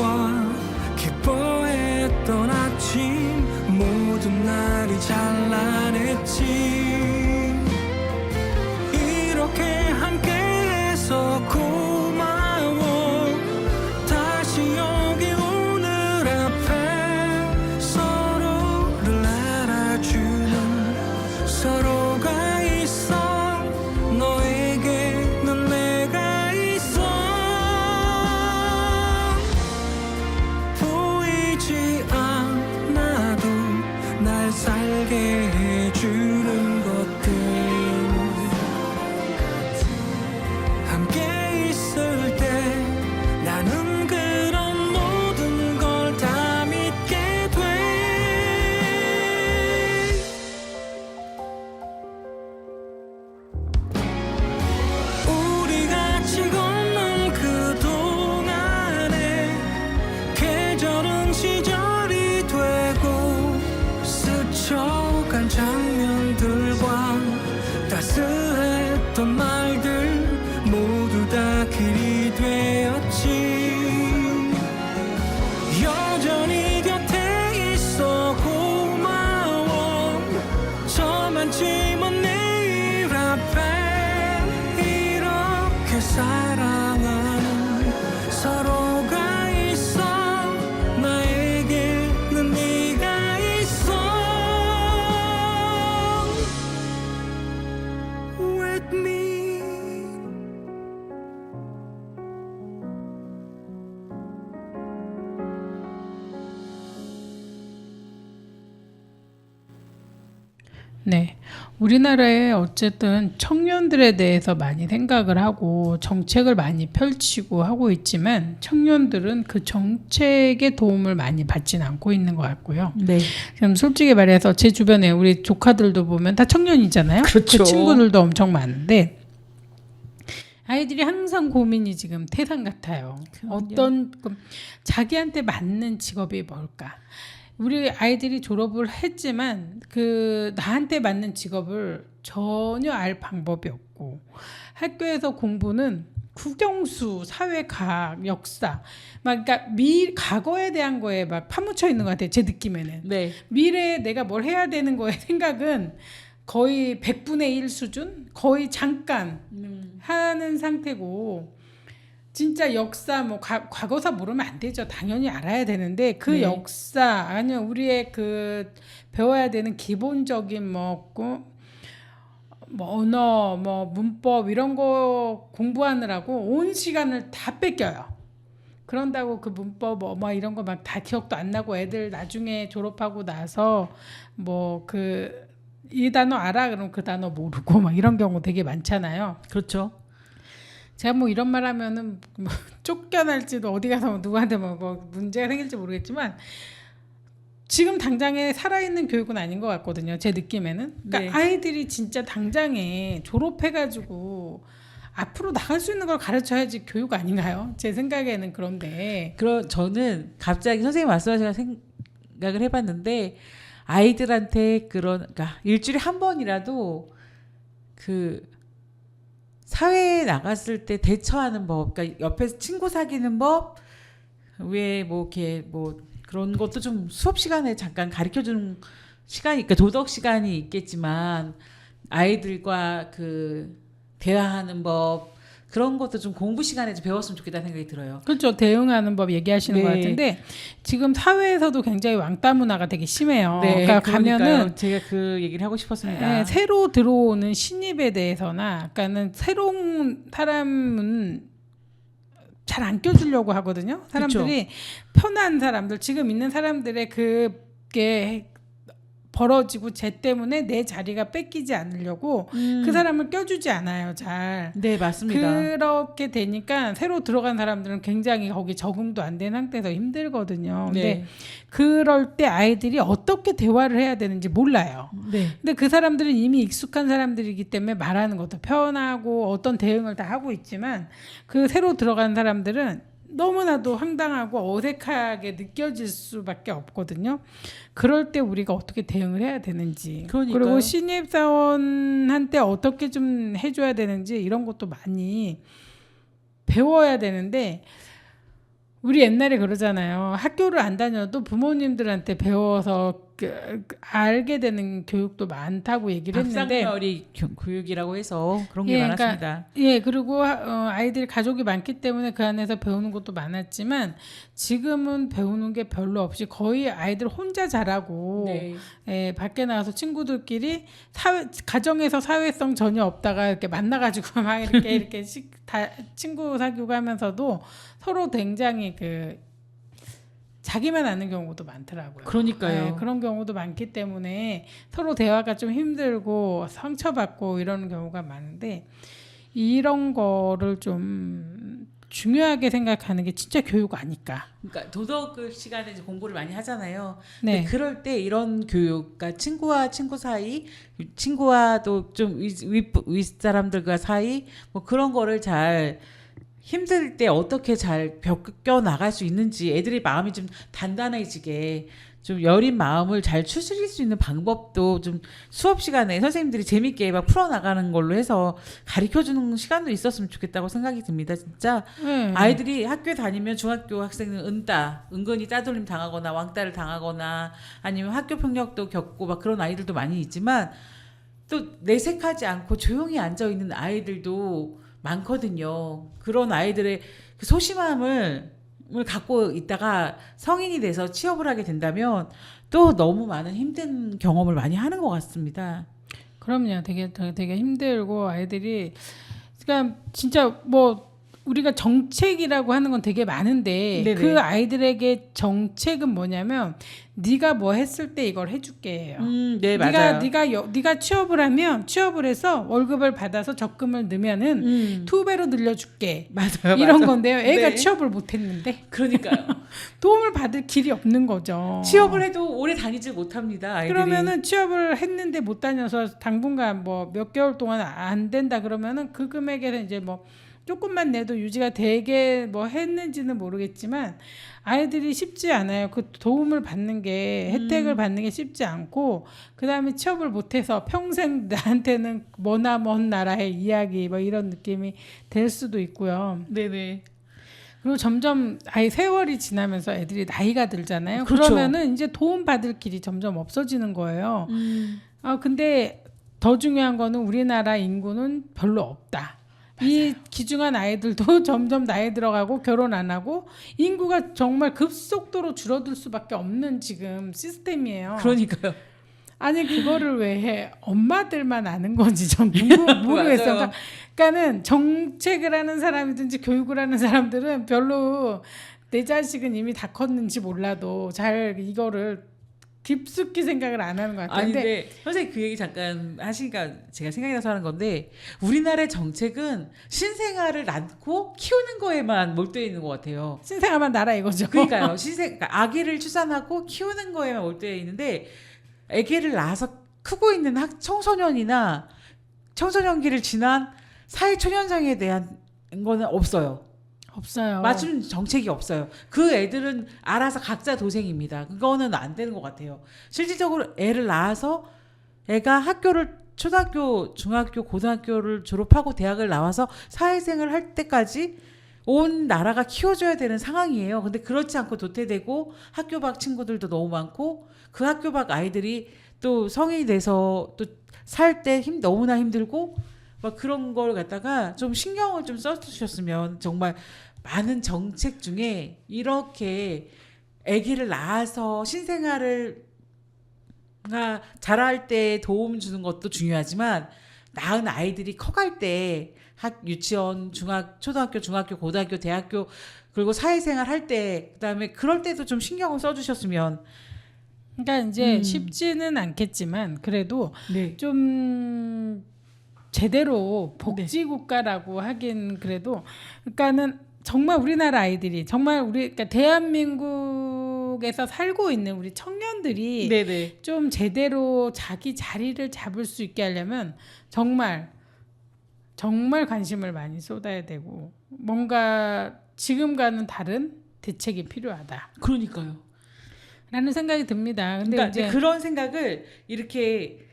기뻐했던 아침 모든 날이 찬란했지 이렇게 함께해서 고마워 다시 여기 오늘 앞에 서로를 알아주는 서로가 있어 너에게는 내가 있어 보이지 않아도 날 살게 해주는 것들 함께 있을 때 나는 그런 모든 걸 다 믿게 돼 우리 같이 걷는 그 동안에 계절은 시절이 되고 스쳐간 장면들과 따스했던 말들 모두 다 먼 내일 앞에 이렇게 사랑하는 서로가 있어 나에게는 네가 있어 with me 네. 우리나라에 어쨌든 청년들에 대해서 많이 생각을 하고 정책을 많이 펼치고 하고 있지만 청년들은 그 정책의 도움을 많이 받지는 않고 있는 것 같고요. 네. 그럼 솔직히 말해서 제 주변에 우리 조카들도 보면 다 청년이잖아요. 그렇죠. 그 친구들도 엄청 많은데 아이들이 항상 고민이 지금 태산 같아요. 어떤 자기한테 맞는 직업이 뭘까? 우리 아이들이 졸업을 했지만 그 나한테 맞는 직업을 전혀 알 방법이 없고 학교에서 공부는 국영수, 사회과학, 역사 막 그러니까 과거에 대한 거에 막 파묻혀 있는 것 같아요. 제 느낌에는. 네. 미래에 내가 뭘 해야 되는 거에 생각은 거의 100분의 1 수준? 거의 잠깐 하는 상태고 진짜 역사 뭐 과거사 모르면 안 되죠. 당연히 알아야 되는데 그 네. 역사 아니면 우리의 그 배워야 되는 기본적인 뭐 언어 뭐 문법 이런 거 공부하느라고 온 시간을 다 뺏겨요. 그런다고 그 문법 뭐 이런 거 막 다 기억도 안 나고 애들 나중에 졸업하고 나서 뭐 이 단어 알아? 그럼 그 단어 모르고 막 이런 경우 되게 많잖아요. 그렇죠. 제가 뭐 이런 말 하면은 뭐 쫓겨날지도 어디 가서 누구한테 뭐 문제가 생길지 모르겠지만 지금 당장에 살아있는 교육은 아닌 것 같거든요. 제 느낌에는. 그러니까 네. 아이들이 진짜 당장에 졸업해가지고 앞으로 나갈 수 있는 걸 가르쳐야지 교육 아닌가요? 제 생각에는 그런데. 저는 갑자기 선생님 말씀하시니까 생각을 해봤는데 아이들한테 그러니까 일주일에 한 번이라도 그 사회에 나갔을 때 대처하는 법, 그러니까 옆에서 친구 사귀는 법, 왜 뭐 이렇게 뭐 그런 것도 좀 수업 시간에 잠깐 가르쳐 주는 시간이, 그러니까 도덕 시간이 있겠지만 아이들과 그 대화하는 법 그런 것도 좀 공부 시간에 좀 배웠으면 좋겠다는 생각이 들어요. 그렇죠. 대응하는 법 얘기하시는 네. 것 같은데 지금 사회에서도 굉장히 왕따 문화가 되게 심해요. 네, 그러니까 그러니까요. 가면은 제가 그 얘기를 하고 싶었습니다. 예, 새로 들어오는 신입에 대해서나 그러니까는 새로운 사람은 잘 안 껴주려고 하거든요. 사람들이 편한 사람들 지금 있는 사람들의 그게 벌어지고 쟤 때문에 내 자리가 뺏기지 않으려고 그 사람을 껴주지 않아요. 잘. 네, 맞습니다. 그렇게 되니까 새로 들어간 사람들은 굉장히 거기 적응도 안 된 상태에서 힘들거든요. 근데 네. 그럴 때 아이들이 어떻게 대화를 해야 되는지 몰라요. 네. 근데 그 사람들은 이미 익숙한 사람들이기 때문에 말하는 것도 편하고 어떤 대응을 다 하고 있지만 그 새로 들어간 사람들은 너무나도 황당하고 어색하게 느껴질 수밖에 없거든요. 그럴 때 우리가 어떻게 대응을 해야 되는지 그러니까요. 그리고 신입사원한테 어떻게 좀 해줘야 되는지 이런 것도 많이 배워야 되는데 우리 옛날에 그러잖아요. 학교를 안 다녀도 부모님들한테 배워서 알게 되는 교육도 많다고 얘기를 했는데 밥상머리 교육이라고 해서 그런 게 예, 많았습니다. 그러니까, 예, 그리고 아이들이 가족이 많기 때문에 그 안에서 배우는 것도 많았지만 지금은 배우는 게 별로 없이 거의 아이들 혼자 자라고 네. 예, 밖에 나가서 친구들끼리 가정에서 사회성 전혀 없다가 이렇게 만나가지고 막 이렇게 친구 사귀고 하면서도 서로 굉장히 자기만 아는 경우도 많더라고요. 그러니까요. 네, 그런 경우도 많기 때문에 서로 대화가 좀 힘들고 상처받고 이러는 경우가 많은데 이런 거를 좀 중요하게 생각하는 게 진짜 교육 아닐까. 그러니까 도덕 시간에 이제 공부를 많이 하잖아요. 네. 근데 그럴 때 이런 교육, 그러니까 친구와 친구 사이, 친구와도 좀 윗사람들과 사이, 뭐 그런 거를 잘 힘들 때 어떻게 잘 벽 나갈 수 있는지 애들의 마음이 좀 단단해지게 좀 여린 마음을 잘 추스릴 수 있는 방법도 좀 수업 시간에 선생님들이 재밌게 막 풀어나가는 걸로 해서 가르쳐주는 시간도 있었으면 좋겠다고 생각이 듭니다. 진짜 네. 아이들이 학교에 다니면 중학교 학생은 은근히 따돌림 당하거나 왕따를 당하거나 아니면 학교 폭력도 겪고 막 그런 아이들도 많이 있지만 또 내색하지 않고 조용히 앉아 있는 아이들도 많거든요. 그런 아이들의 그 소심함을 갖고 있다가 성인이 돼서 취업을 하게 된다면 또 너무 많은 힘든 경험을 많이 하는 것 같습니다. 그럼요. 되게 힘들고 아이들이 그러니까 진짜 뭐 우리가 정책이라고 하는 건 되게 많은데 네네. 그 아이들에게 정책은 뭐냐면 네가 뭐 했을 때 이걸 해줄게. 네, 맞아요. 네가 취업을 하면 취업을 해서 월급을 받아서 적금을 넣으면은 2배로 늘려줄게. 맞아요. 이런 맞아요. 건데요. 애가 네. 취업을 못 했는데 그러니까요. 도움을 받을 길이 없는 거죠. 취업을 해도 오래 다니지 못합니다. 아이들이. 그러면은 취업을 했는데 못 다녀서 당분간 뭐 몇 개월 동안 안 된다 그러면은 그 금액에는 이제 뭐 조금만 내도 유지가 되게 뭐 했는지는 모르겠지만 아이들이 쉽지 않아요. 그 도움을 받는 게 혜택을 받는 게 쉽지 않고 그다음에 취업을 못해서 평생 나한테는 머나 먼 나라의 이야기 뭐 이런 느낌이 될 수도 있고요. 네네. 그리고 점점 아이 세월이 지나면서 애들이 나이가 들잖아요. 그렇죠. 그러면은 이제 도움 받을 길이 점점 없어지는 거예요. 근데 더 중요한 거는 우리나라 인구는 별로 없다. 이 귀중한 아이들도 점점 나이 들어가고 결혼 안 하고 인구가 정말 급속도로 줄어들 수밖에 없는 지금 시스템이에요. 그러니까요. 아니 그거를 왜 해? 엄마들만 아는 건지 전 모르겠어요. 맞아요. 그러니까는 정책을 하는 사람이든지 교육을 하는 사람들은 별로 내 자식은 이미 다 컸는지 몰라도 잘 이거를 깊숙이 생각을 안 하는 것 같아요. 아니 근데 선생님 그 얘기 잠깐 하시니까 제가 생각이 나서 하는 건데 우리나라의 정책은 신생아를 낳고 키우는 거에만 몰두해 있는 것 같아요. 신생아만 나라 이거죠. 그러니까요. 그러니까 아기를 출산하고 키우는 거에만 몰두해 있는데 아기를 낳아서 크고 있는 청소년이나 청소년기를 지난 사회초년생에 대한 거는 없어요. 없어요. 맞춤 정책이 없어요. 그 애들은 알아서 각자 도생입니다. 그거는 안 되는 것 같아요. 실질적으로 애를 낳아서 애가 학교를 초등학교, 중학교, 고등학교를 졸업하고 대학을 나와서 사회생활을 할 때까지 온 나라가 키워줘야 되는 상황이에요. 근데 그렇지 않고 도태되고 학교 밖 친구들도 너무 많고 그 학교 밖 아이들이 또 성인이 돼서 또 살 때 너무나 힘들고 막 그런 걸 갖다가 좀 신경을 좀 써주셨으면 정말 많은 정책 중에 이렇게 아기를 낳아서 신생아를 자랄 때 도움 주는 것도 중요하지만 낳은 아이들이 커갈 때 유치원, 초등학교, 중학교, 고등학교, 대학교 그리고 사회생활 할 때 그다음에 그럴 때도 좀 신경을 써주셨으면 그러니까 이제 쉽지는 않겠지만 그래도 네. 좀 제대로 복지국가라고 하긴 그래도 그러니까는 정말 우리나라 아이들이 정말 그러니까 대한민국에서 살고 있는 우리 청년들이 네네. 좀 제대로 자기 자리를 잡을 수 있게 하려면 정말 관심을 많이 쏟아야 되고 뭔가 지금과는 다른 대책이 필요하다. 그러니까요. 라는 생각이 듭니다. 근데 그러니까 이제 그런 생각을 이렇게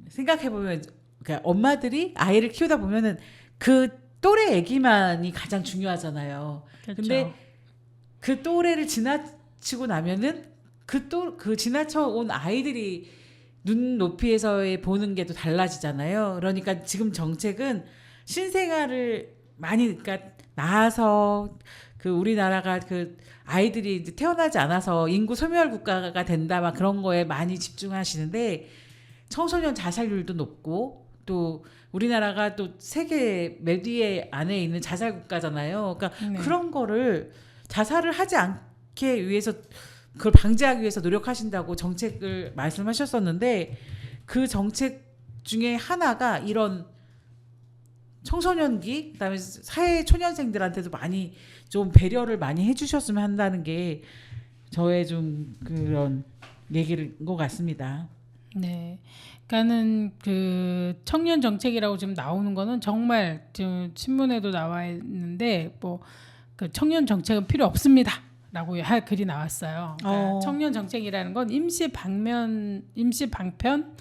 생각해 보면 그러니까 엄마들이 아이를 키우다 보면은 그 또래 아기만이 가장 중요하잖아요. 그렇죠. 근데 그 또래를 지나치고 나면은 그 지나쳐 온 아이들이 눈 높이에서의 보는 게 또 달라지잖아요. 그러니까 지금 정책은 신생아를 많이 그러니까 낳아서 그 우리나라가 그 아이들이 이제 태어나지 않아서 인구 소멸 국가가 된다 막 그런 거에 많이 집중하시는데 청소년 자살률도 높고 또 우리나라가 또 세계 몇 위에 안에 있는 자살 국가잖아요. 그러니까 네. 그런 거를 자살을 하지 않게 위해서 그걸 방지하기 위해서 노력하신다고 정책을 말씀하셨었는데 그 정책 중에 하나가 이런 청소년기 그다음에 사회 초년생들한테도 많이 좀 배려를 많이 해주셨으면 한다는 게 저의 좀 그런 얘기인 것 같습니다. 네. 그러니까는 그 청년 정책이라고 지금 나오는 거는 정말 지금 신문에도 나와 있는데 뭐 그 청년 정책은 필요 없습니다라고 할 글이 나왔어요. 그러니까 청년 정책이라는 건 임시 방편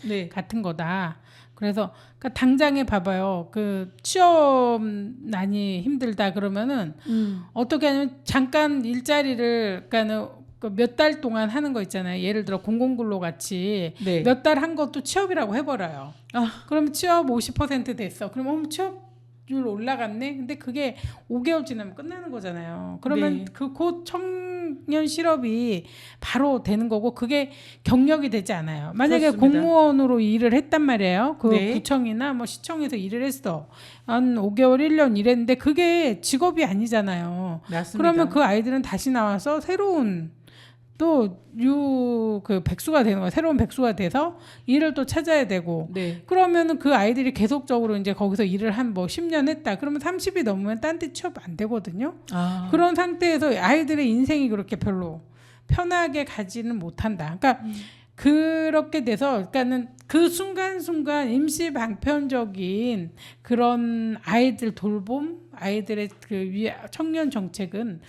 네. 같은 거다. 그래서 그러니까 당장에 봐봐요. 그 취업난이 힘들다 그러면은 어떻게 하냐면 잠깐 일자리를 그러니까는 몇 달 동안 하는 거 있잖아요. 예를 들어 공공근로 같이 네. 몇 달 한 것도 취업이라고 해버려요. 그럼 취업 50% 됐어. 그럼 취업률 올라갔네. 근데 그게 5개월 지나면 끝나는 거잖아요. 그러면 네. 그 곧 청년 실업이 바로 되는 거고 그게 경력이 되지 않아요. 만약에 그렇습니다. 공무원으로 일을 했단 말이에요. 그 네. 구청이나 뭐 시청에서 일을 했어. 한 5개월, 1년 일했는데 그게 직업이 아니잖아요. 맞습니다. 그러면 그 아이들은 다시 나와서 새로운 그 백수가 되는 거야. 새로운 백수가 돼서 일을 또 찾아야 되고. 네. 그러면은 그 아이들이 계속적으로 이제 거기서 일을 한 뭐 10년 했다. 그러면 30이 넘으면 딴 데 취업 안 되거든요. 그런 상태에서 아이들의 인생이 그렇게 별로 편하게 가지는 못한다. 그러니까 그렇게 돼서 그러니까는 그 순간순간 임시 방편적인 그런 아이들 돌봄, 아이들의 그 청년 정책은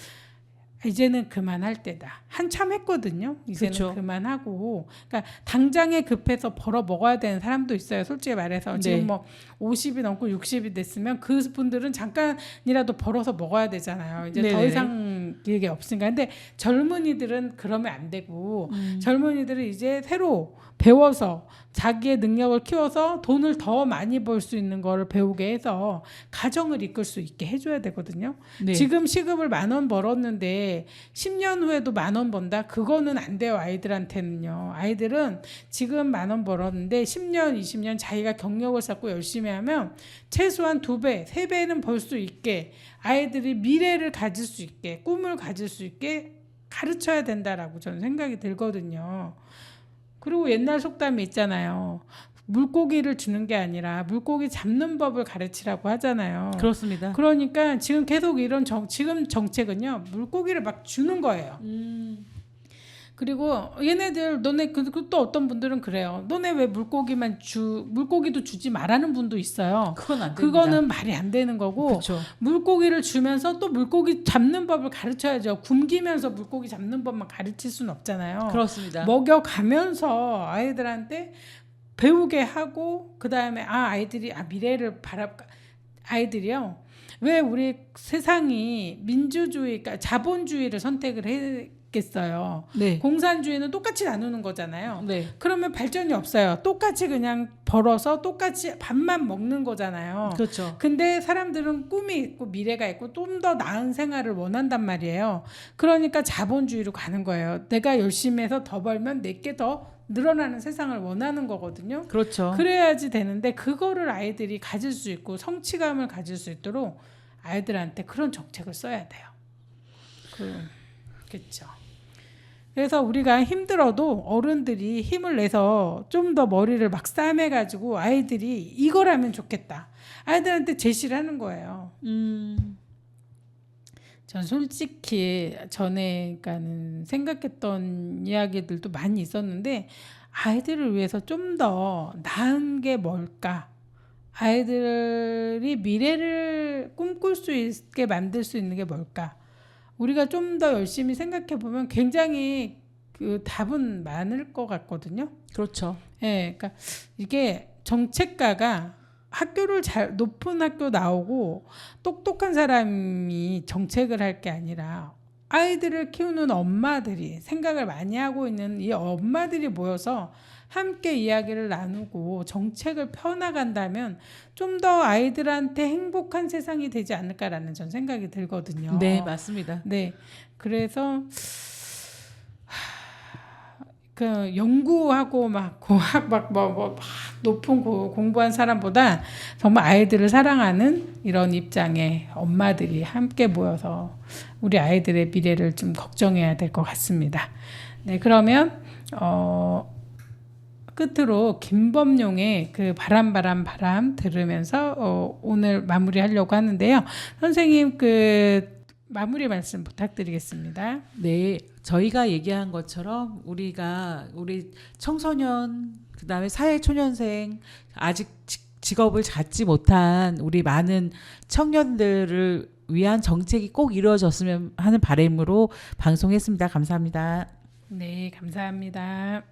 이제는 그만할 때다. 한참 했거든요. 이제는 그렇죠. 그만하고. 그러니까 당장에 급해서 벌어 먹어야 되는 사람도 있어요. 솔직히 말해서 네. 지금 뭐 50이 넘고 60이 됐으면 그 분들은 잠깐이라도 벌어서 먹어야 되잖아요. 이제 더 네네네. 이상 이게 없으니까. 근데 젊은이들은 그러면 안 되고 젊은이들은 이제 새로 배워서 자기의 능력을 키워서 돈을 더 많이 벌 수 있는 거를 배우게 해서 가정을 이끌 수 있게 해줘야 되거든요. 네. 지금 시급을 10,000원 벌었는데 10년 후에도 10,000원 번다? 그거는 안 돼요. 아이들한테는요. 아이들은 지금 10,000원 벌었는데 10년, 20년 자기가 경력을 쌓고 열심히 하면 최소한 2배, 3배는 벌 수 있게 아이들이 미래를 가질 수 있게 꿈을 가질 수 있게 가르쳐야 된다라고 저는 생각이 들거든요. 그리고 옛날 속담이 있잖아요. 물고기를 주는 게 아니라 물고기 잡는 법을 가르치라고 하잖아요. 그렇습니다. 그러니까 지금 계속 이런 지금 정책은요. 물고기를 막 주는 거예요. 그리고 얘네들 너네 또 어떤 분들은 그래요. 너네 왜 물고기도 주지 말라는 분도 있어요. 그건 안 됩니다. 그거는 말이 안 되는 거고 그렇죠. 물고기를 주면서 또 물고기 잡는 법을 가르쳐야죠. 굶기면서 물고기 잡는 법만 가르칠 수는 없잖아요. 그렇습니다. 먹여가면서 아이들한테 배우게 하고 그다음에 아이들이 미래를 아이들이요. 왜 우리 세상이 민주주의, 그러니까 자본주의를 선택을 했겠어요. 네. 공산주의는 똑같이 나누는 거잖아요. 네. 그러면 발전이 없어요. 똑같이 그냥 벌어서 똑같이 밥만 먹는 거잖아요. 그렇죠. 근데 사람들은 꿈이 있고 미래가 있고 좀 더 나은 생활을 원한단 말이에요. 그러니까 자본주의로 가는 거예요. 내가 열심히 해서 더 벌면 내게 더 늘어나는 세상을 원하는 거거든요. 그렇죠. 그래야지 되는데 그거를 아이들이 가질 수 있고 성취감을 가질 수 있도록 아이들한테 그런 정책을 써야 돼요. 그렇죠. 그래서 우리가 힘들어도 어른들이 힘을 내서 좀 더 머리를 막 싸매가지고 아이들이 이걸 하면 좋겠다. 아이들한테 제시를 하는 거예요. 전 솔직히 전에 그러니까는 생각했던 이야기들도 많이 있었는데 아이들을 위해서 좀 더 나은 게 뭘까? 아이들이 미래를 꿈꿀 수 있게 만들 수 있는 게 뭘까? 우리가 좀 더 열심히 생각해 보면 굉장히 그 답은 많을 것 같거든요. 그렇죠. 예, 그러니까 이게 정책가가 높은 학교 나오고 똑똑한 사람이 정책을 할 게 아니라 아이들을 키우는 엄마들이 생각을 많이 하고 있는 이 엄마들이 모여서 함께 이야기를 나누고 정책을 펴나간다면 좀 더 아이들한테 행복한 세상이 되지 않을까라는 전 생각이 들거든요. 네, 맞습니다. 네, 그래서 그 연구하고 막 고학 막 높은 공부한 사람보다 정말 아이들을 사랑하는 이런 입장의 엄마들이 함께 모여서 우리 아이들의 미래를 좀 걱정해야 될 것 같습니다. 네, 그러면 끝으로 김범용의 그 바람 들으면서 오늘 마무리하려고 하는데요. 선생님 그 마무리 말씀 부탁드리겠습니다. 네, 저희가 얘기한 것처럼 우리 청소년 그다음에 사회초년생 아직 직업을 갖지 못한 우리 많은 청년들을 위한 정책이 꼭 이루어졌으면 하는 바람으로 방송했습니다. 감사합니다. 네, 감사합니다.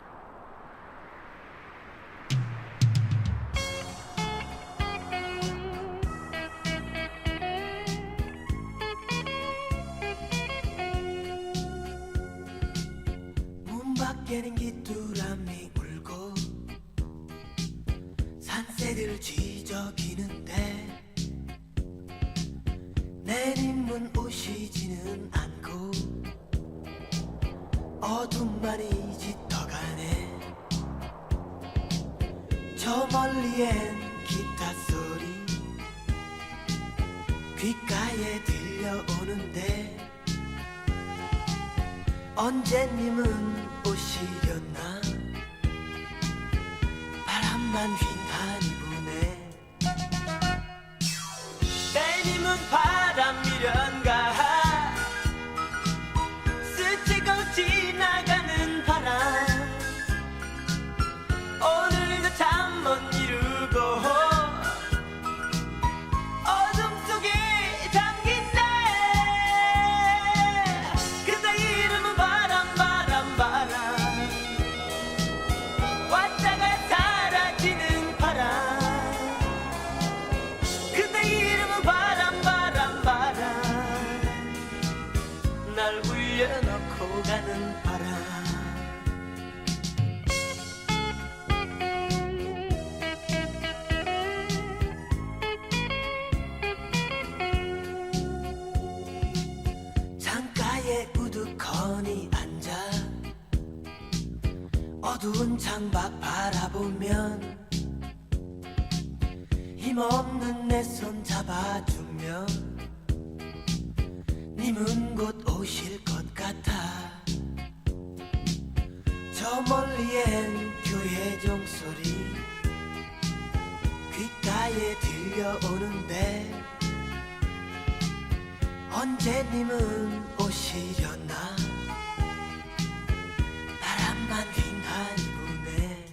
밤에는 귀뚜라미 울고 산새들 쥐저기는데 내님은 오시지는 않고 어둠만이 짙어가네. 저 멀리엔 기타 소리 귓가에 들려오는데 언제님은 오시려나. 바람만 휘날이 부네. 때님은 바람 미련가 스치고 지나가는 바람 오늘도 잠 못 이루고 어둠 속에 잠긴네. 그대 이름은 바람 바람 바람 왔다가 사라지는 바람. 그대 이름은 바람 바람 바람 날 울려놓고 가는 바람. 창가에 우두커니 앉아 어두운 창밖 바라보면 힘없는 내 손 잡아주며 님은 곧 오실 것 같아. 저 멀리엔 교회 종소리 귓가에 들려오는데 언제 님은 오시려나. 바람만 휘날이 부네.